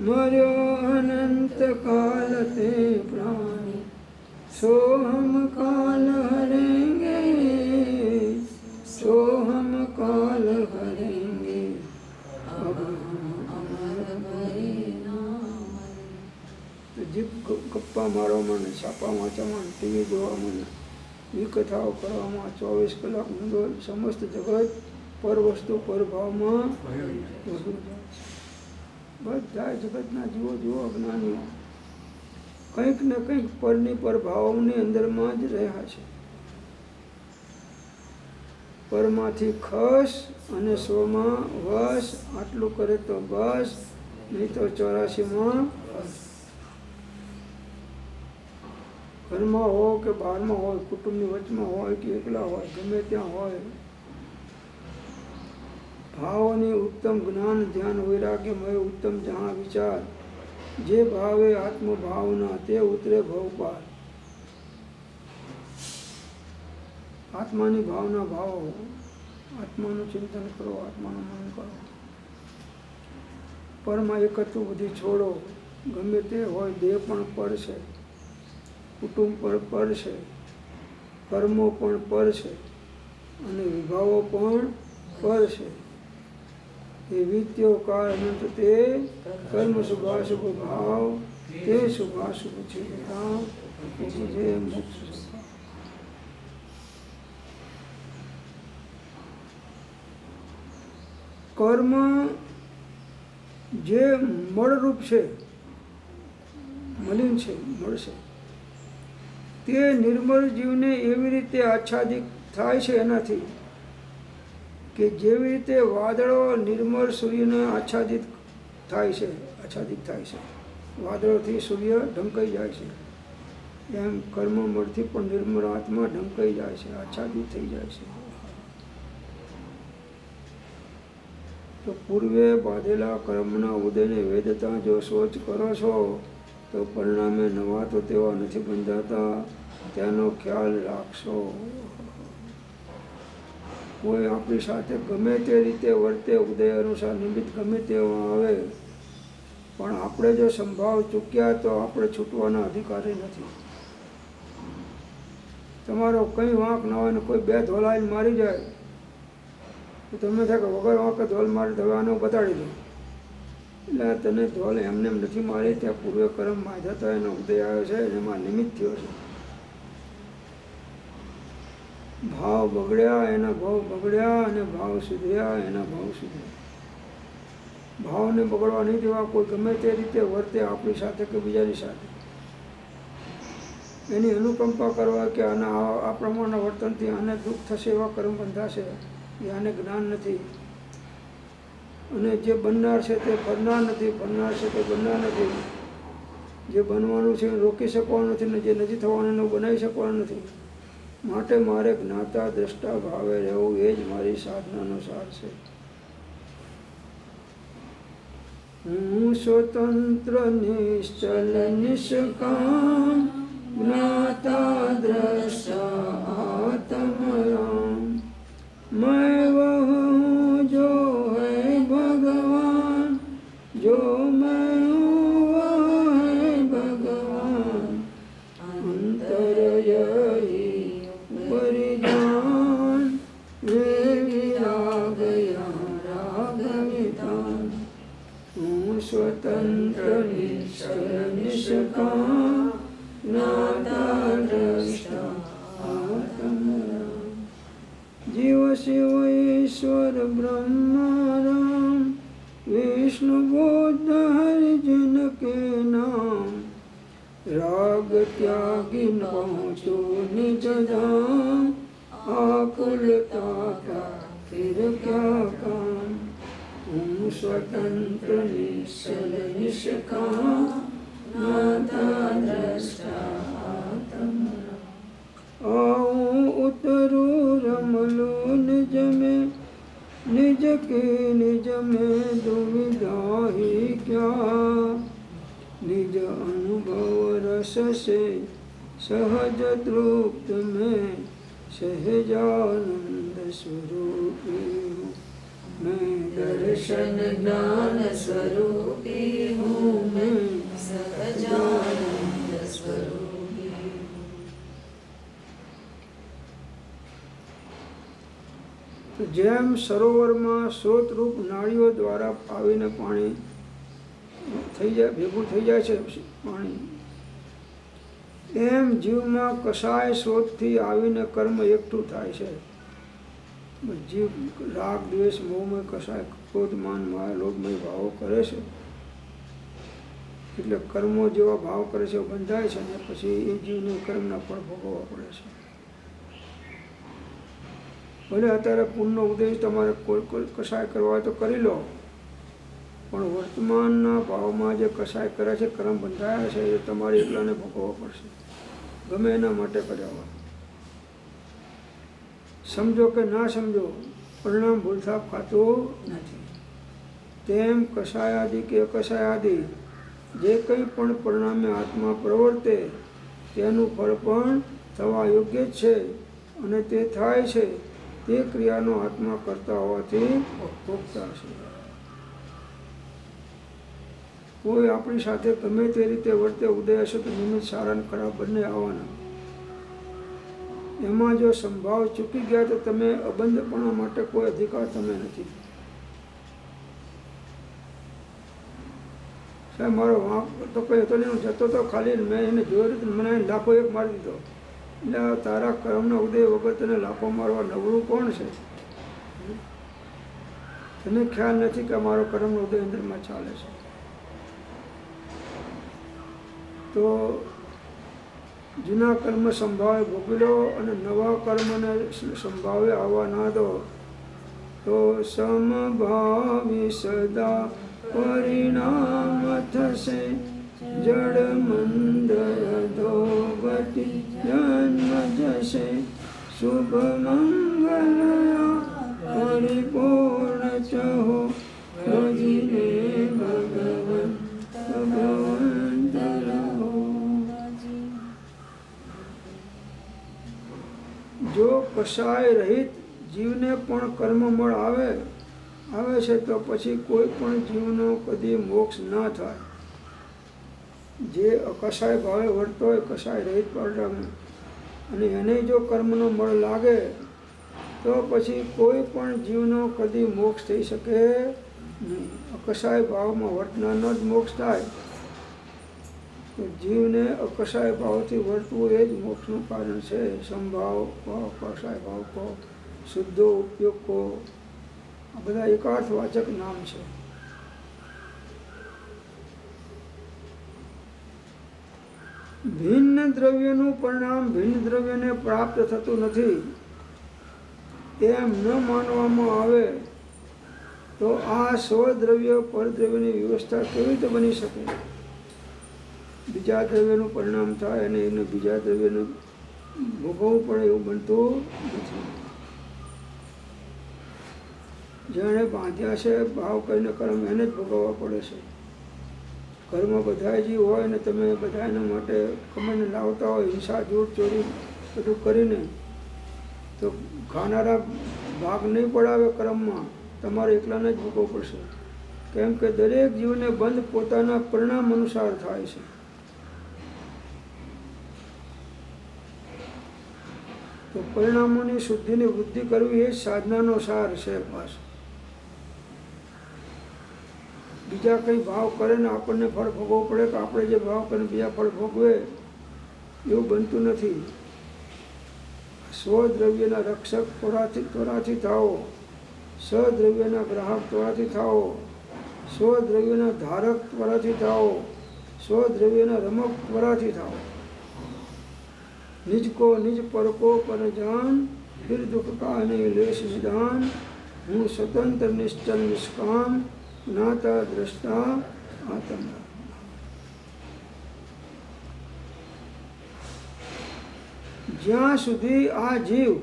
मर्यो अनंत काल ते प्राणी, सो हम काल हरेंगे, सो हम काल हरेंगे. अब જીભ ગપ્પા મારવામાં ને છાપા વાંચવામાં, ટીવી જોવામાં, વિકથાઓ કરવામાં 24 કલાક ઊંડો સમસ્ત જગત પર વસ્તુ પર ભાવમાં વધુ જાય છે. બધા જગતના જીવો જુઓ અજ્ઞાનીઓ કંઈક ને કંઈક પરની પર ભાવોની અંદરમાં જ રહ્યા છે. પરમાંથી ખસ અને સ્વમાં વસ, આટલું કરે તો બસ, નહીં તો 84માં ઘરમાં હોય કે બહારમાં હોય, કુટુંબની વચમાં હોય કે એકલા હોય, ગમે ત્યાં હોય, ભાવોની ઉત્તમ જ્ઞાન ધ્યાન વૈરાગ્યમય ઉત્તમ જहाँ વિચાર, જે ભાવે આત્મભાવના તે ઉતરે ભવ પાર. આત્માની ભાવના ભાવો, આત્માનું ચિંતન કરો, આત્માનું મનન કરો, પરમાં એકત્વ બધી છોડો. ગમે તે હોય, દેહ પણ પર છે, કુટુંબ પણ પર છે, કર્મો પણ પર છે, અને વિભાવો પણ પર છે. એ વિત્યો કાળ અનંત તે કર્મ શુભાશુભ ભાવ, તે શુભાશુભ છે જે મોક્ષ. કર્મ જે મળરૂપ છે, મલિન છે, મળશે, તે નિર્મળ જીવને એવી રીતે આચ્છાદિત થાય છે એનાથી કે જેવી રીતે વાદળો નિર્મળ સૂર્યને આચ્છાદિત થાય છે, વાદળોથી સૂર્ય ઢંકાઈ જાય છે, એમ કર્મ મળથી પણ નિર્મળ આત્મા ઢંકાઈ જાય છે, આચ્છાદિત થઈ જાય છે. તો પૂર્વે બાંધેલા કર્મના ઉદયને વેદતા જો સોચ કરો છો તો પરિણામે નવા તો તેવા નથી બંધાતા, તેનો ખ્યાલ રાખશો. કોઈ આપણી સાથે ગમે તે રીતે વર્તે, ઉદય અનુસાર નિમિત્ત ગમે તેવા આવે, પણ આપણે જો સંભાવ ચૂક્યા તો આપણે છૂટવાના અધિકારી નથી. તમારો કંઈ વાંક ના હોય ને કોઈ બે ધોલાઈને મારી જાય તો તમને થાય કે વગર વાંકે ધોલ મારી ધોવાનું બતાડી દો. એટલે તને ધોલ એમને એમ નથી મારી, ત્યાં પૂર્વે કર્મ બાંધ્યા હતા, એનો ઉદય આવ્યો છે, એમાં નિમિત્ત થયો છે. ભાવ બગડ્યા એના ભાવ બગડ્યા, અને ભાવ સુધર્યા એના ભાવ સુધર્યા. ભાવને બગડવા નહીં દેવા. કોઈ ગમે તે રીતે વર્તે આપણી સાથે કે બીજાની સાથે, એની અનુકંપા કરવા કે આના આ પ્રમાણના વર્તનથી આને દુઃખ થશે, એવા કર્મ બંધાશે, એ આને જ્ઞાન નથી. અને જે બનનાર છે તે ફરનાર નથી, ફરનાર છે તે બનનાર નથી. જે બનવાનું છે એ રોકી શકવાનું નથી, ને જે નથી થવાનું એનું બનાવી શકવાનું નથી. માટે મારે જ્ઞાતા દ્રષ્ટા ભાવે રહેવું એ જ મારી સાધનાનો સાર છે. હું સ્વતંત્ર નિશ્ચલ નિષ્કામ, જ્ઞાતા દ્રષ્ટા આત્મરામ. मैं वह हूँ जो है भगवान, जो मैं हूँ वह है भगवान. अंत નિષ્કામ જ્ઞાતા દ્રષ્ટા આત્મરામ. જીવ શિવ ઈશ્વર બ્રહ્મા રામ વિષ્ણુ બુદ્ધ હરિજન કે નામ. રાગ ત્યાગી પહોંચો નિજ ધામ આકુલતા કા फिर क्या काम. હું સ્વતંત્ર નિશ્ચલ નિષ્કામ જ્ઞાતા દ્રષ્ટા આત્મરામ. આવું ઉતરું રમલું નિજ में निज के निज में दुविधा ही क्या. निज अनुभव रस से सहज तृप्त में सहजानंद स्वरूपी हूँ मैं. दर्शन ज्ञान स्वरूपी हूँ मैं सहजानंद स्वरूपी हूँ. તો જેમ સરોવરમાં સ્રોતરૂપ નાળીઓ દ્વારા આવીને પાણી થઈ જાય, ભેગું થઈ જાય છે પાણી, એમ જીવમાં કશાય સ્રોતથી આવીને કર્મ એકઠું થાય છે. જીવ રાગ દ્વેષ મોહમય કશાય ક્રોધ માન માયા લોભમય ભાવો કરે છે, એટલે કર્મો જેવા ભાવ કરે છે બંધાય છે ને પછી એ જીવને કર્મના ફળ ભોગવવા પડે છે. ભલે અત્યારે પુણ્યનો ઉદ્દેશ તમારે કોઈ કશાય કરવા હોય તો કરી લો, પણ વર્તમાનના ભાવમાં જે કશાય કરે છે કર્મ બંધાયા છે એ તમારે એકલાને ભોગવવા પડશે, ગમે એના માટે કર્યા હોય. સમજો કે ના સમજો, પરિણામ ભૂલથાપ ખાતું નથી. તેમ કશાય આદિ કે અકશાય આદિ જે કંઈ પણ પરિણામે આત્મા પ્રવર્તે તેનું ફળ પણ થવા યોગ્ય જ છે, અને તે થાય છે તે ક્રિયાનો આત્મા કરતા હોવાથી ભોગતા છે. કોઈ આપણી સાથે ગમે તે રીતે વર્તે, ઉદય હશે તો નિમિત્ત સારા અને ખરાબ બંને આવવાના. એમાં જો સંભાવ ચૂકી ગયા તો તમે અબંધપણા માટે કોઈ અધિકાર તમે નથી. સાહેબ મારો વાંક તો કંઈ હતો નહીં, હું જતો તો ખાલી મેં એને જોયું મને લાખો એક મારી દીધો. એટલે તારા કર્મના ઉદય વગર તને લાખો મારવા નવરું કોણ છે? તને ખ્યાલ નથી કે મારો કર્મનો ઉદય અંદરમાં ચાલે છે. તો જૂના કર્મ સંભાવે ભોગવી લો અને નવા કર્મને સંભાવે આવવા ના દો. તો સમભાવી સદા પરિણામ થશે જડ મંદર ધોગતી જન્મ જશે શુભ મંગલયા પરિપૂર્ણ ચહો ભજીને ભગવન ભગવંત રહો. જો કશાય રહિત જીવને પણ કર્મમળ આવે છે તો પછી કોઈ પણ જીવનો કદી મોક્ષ ના થાય. જે અકશાય ભાવે વર્તો હોય કશાય રહિત પરિણામે, અને એને જો કર્મનો મળ લાગે તો પછી કોઈ પણ જીવનો કદી મોક્ષ થઈ શકે નહીં. અકશાય ભાવમાં વર્તનારનો જ મોક્ષ થાય. તો જીવને અકશાય ભાવથી વર્તવું એ જ મોક્ષનું કારણ છે. સંભાવ કહો, અકશાય ભાવ કહો, શુદ્ધો ઉપયોગ કહો, આ બધા એકાર્થવાચક નામ છે. ભિન્ન દ્રવ્યનું પરિણામ ભિન્ન દ્રવ્યને પ્રાપ્ત થતું નથી એમ ન માનવામાં આવે તો આ સ્વદ્રવ્ય પરદ્રવ્યની વ્યવસ્થા કેવી રીતે બની શકે? બીજા દ્રવ્યનું પરિણામ થાય અને એને બીજા દ્રવ્યને ભોગવવું પડે એવું બનતું નથી. જેણે બાંધ્યા છે ભાવ કરીને કર્મ એને જ ભોગવવા પડે છે. ઘરમાં બધા જે હોય ને તમે બધા એના માટે કમાઈને લાવતા હોય, હિંસા જૂઠ ચોરી બધું કરીને, તો ખાનારા ભાગ નહીં પડાવે કર્મમાં, તમારે એકલાને જ ભોગવવું પડશે. કેમ કે દરેક જીવને બંધ પોતાના પરિણામ અનુસાર થાય છે. તો પરિણામોની શુદ્ધિની વૃદ્ધિ કરવી એ જ સાધનાનો સાર છે. પાસ બીજા કંઈ ભાવ કરે ને આપણને ફળ ભોગવવું પડે કે આપણે જે ભાવ કરીને બીજા ફળ ભોગવે એવું બનતું નથી. સ્વદ્રવ્યના રક્ષક ત્વરાથી થાઓ, સદ્રવ્યના ગ્રાહક ત્વરાથી થાઓ, સ્વદ્રવ્યના ધારક ત્વરાથી થાઓ, સ્વદ્રવ્યના રમક ત્વરાથી થાઓ. નિજ કો નિજ પર કો પર જાન, फिर दुख का नहीं लेश विधान. હું સ્વતંત્ર નિશ્ચલ નિષ્કામ, જ્ઞાતા દ્રષ્ટા આત્મ. જ્યાં સુધી આ જીવ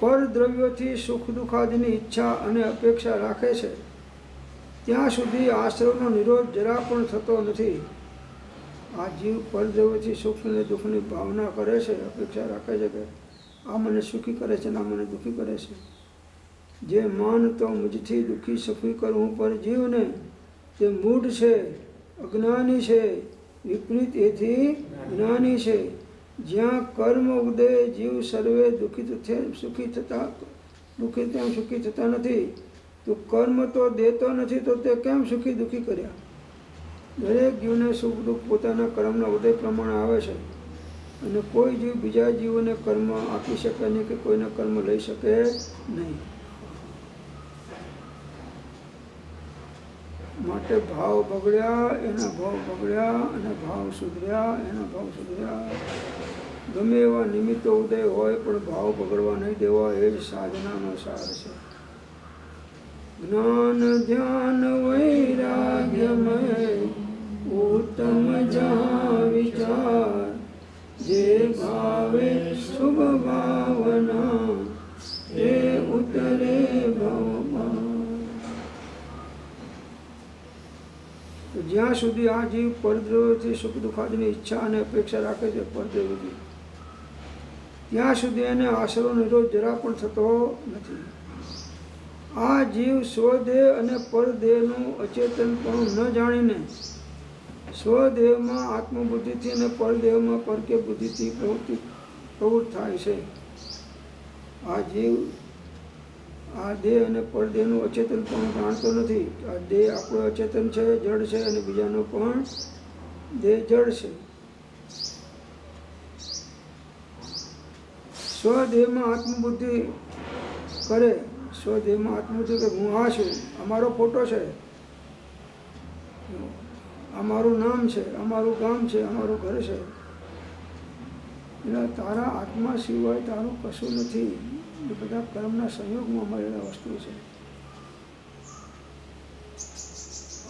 પરદ્રવ્યોથી સુખ દુઃખાદિની ઈચ્છા અને અપેક્ષા રાખે છે ત્યાં સુધી આશ્રવનો નિરોધ જરા પણ થતો નથી. આ જીવ પરદ્રવ્યથી સુખ અને દુઃખની ભાવના કરે છે, અપેક્ષા રાખે છે કે આ મને સુખી કરે છે ને આ મને દુઃખી કરે છે. જે માનતો મુજથી દુઃખી સુખી કરવું પર જીવને તે મૂઢ છે, અજ્ઞાની છે, વિપરીત એથી જ્ઞાની છે. જ્યાં કર્મ ઉદય જીવ સર્વે સુખી થતા નથી તો કર્મ તો દેતો નથી તો તે કેમ સુખી દુઃખી કર્યા? દરેક જીવને સુખ દુઃખ પોતાના કર્મના ઉદય પ્રમાણે આવે છે અને કોઈ જીવ બીજા જીવોને કર્મ આપી શકે નહીં કે કોઈને કર્મ લઈ શકે નહીં. માટે ભાવ બગડ્યા એના ભાવ બગડ્યા અને ભાવ સુધર્યા એના ભાવ સુધર્યા. ગમે એવા નિમિત્તો ઉદય હોય પણ ભાવ બગડવા નહીં દેવા, એ જ સાધનાનો સાર છે. જ્ઞાન ધ્યાન વૈરાગ્યમય ઉત્તમ જહાં વિચાર, જે ભાવે શુભ ભાવના એ ઉતરે ભવમાં. તો જ્યાં સુધી આ જીવ પરદ્રવ્યથી સુખ દુઃખાદિની ઈચ્છા અને અપેક્ષા રાખે છે પરદ્રવ્યથી, ત્યાં સુધી એને આશરો નિરોધ જરા પણ થતો નથી. આ જીવ સ્વદેહ અને પરદેહનું અચેતનપણું ન જાણીને સ્વદેહમાં આત્મબુદ્ધિથી અને પરદેહમાં પરકે બુદ્ધિથી પ્રવૃત્ત થાય છે. આ જીવ આ દેહ અને પરદેહનું અચેતન પણ જાણતો નથી. આ દેહ આપણો અચેતન છે, જડ છે, અને બીજાનો પણ દેહ જડ છે. સ્વદેહમાં આત્મબુદ્ધિ કરે, સ્વદેહમાં આત્મબુદ્ધિ કે હું આ છું, અમારો ફોટો છે, અમારું નામ છે, અમારું ગામ છે, અમારું ઘર છે. એટલે તારા આત્મા સિવાય તારું કશું નથી. એ બધા કર્મના સંયોગમાં મળેલા વસ્તુ છે.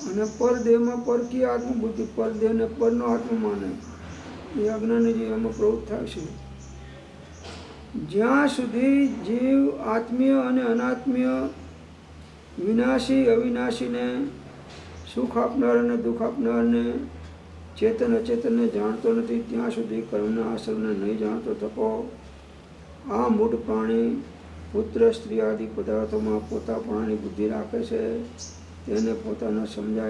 અને પરદેહમાં પરકી આત્મબુદ્ધિ, પરદેહને પરનો આત્મા માને એ અજ્ઞાની જીવ એમાં પ્રવૃત્ત થાય છે. જ્યાં સુધી જીવ આત્મીય અને અનાત્મીય, વિનાશી અવિનાશીને, સુખ આપનાર અને દુઃખ આપનારને, ચેતન અચેતનને જાણતો નથી ત્યાં સુધી કર્મના આશ્રમને નહીં જાણતો થકો. આ મૂઢ પ્રાણી પુત્ર સ્ત્રી આદિ પદાર્થોમાં પોતાપણાની બુદ્ધિ રાખે છે, તેને પોતાને સમજે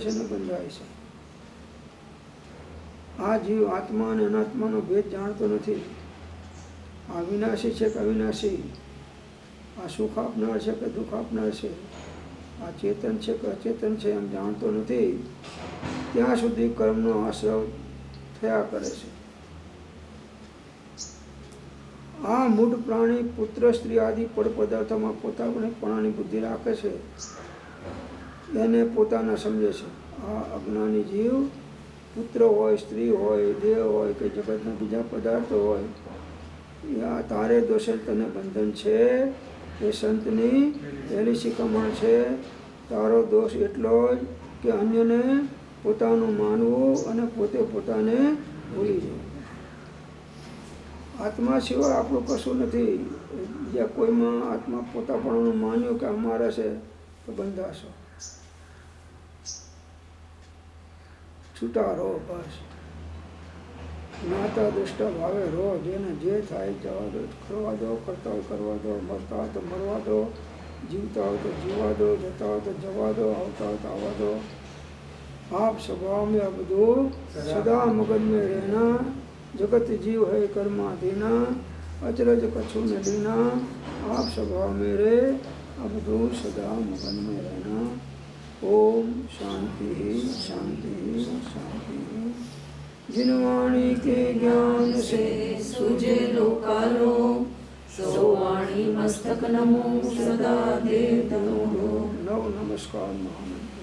છે અને બંધાય છે. આ જીવ આત્મા અને અનાત્માનો ભેદ જાણતો નથી. આ વિનાશી છે કે અવિનાશી, આ સુખ આપનાર છે કે દુઃખ આપનાર છે, આ ચેતન છે કે અચેતન છે એમ જાણતો નથી. ત્યાં સુધી કર્મનો આશ્રવ થયા કરે છે. આ મૂઢ પ્રાણી પુત્ર સ્ત્રી આદિ પડ પદાર્થોમાં પોતાપણાની બુદ્ધિ રાખે છે, એને પોતાના સમજે છે. આ અજ્ઞાની જીવ પુત્ર હોય, સ્ત્રી હોય, દેહ હોય કે જગતના બીજા પદાર્થો હોય, આ તારે દોષે તને બંધન છે. એ સંતની પહેલી શિખામણ છે. તારો દોષ એટલો જ કે અન્યને પોતાનું માનવું અને પોતે પોતાને ભૂલી જવું. આત્મા સિવાય આપણું કશું નથી. જ્યાં કોઈમાં આત્મા પોતાપણાનું માન્યું કે અમારા છે તો બંધાશો, છૂટા રહો બસ. જ્ઞાતા દૃષ્ટા ભાવે રહો. જેને જે થાય જવા દો, કરવા દો, કરતા હોય કરવા દો, મરતા હોય તો મરવા દો, જીવતા હોય તો જીવા દો, જતા હોય તો જવા દો, આવતા હોય તો આવવા દો. आप स्वभाव में अब दो सदा मगन में रहना, जगत जीव है कर्माधीना, अचरज कछु न लेना. आप स्वभाव में रे अब तो सदा मगन में रहना। ओम शांति शांति शांति। जिन वाणी के ज्ञान से सुजे लोकालोक, सो वाणी मस्तक नमो सदा देव तमो। नव नमस्कार महामंत्र।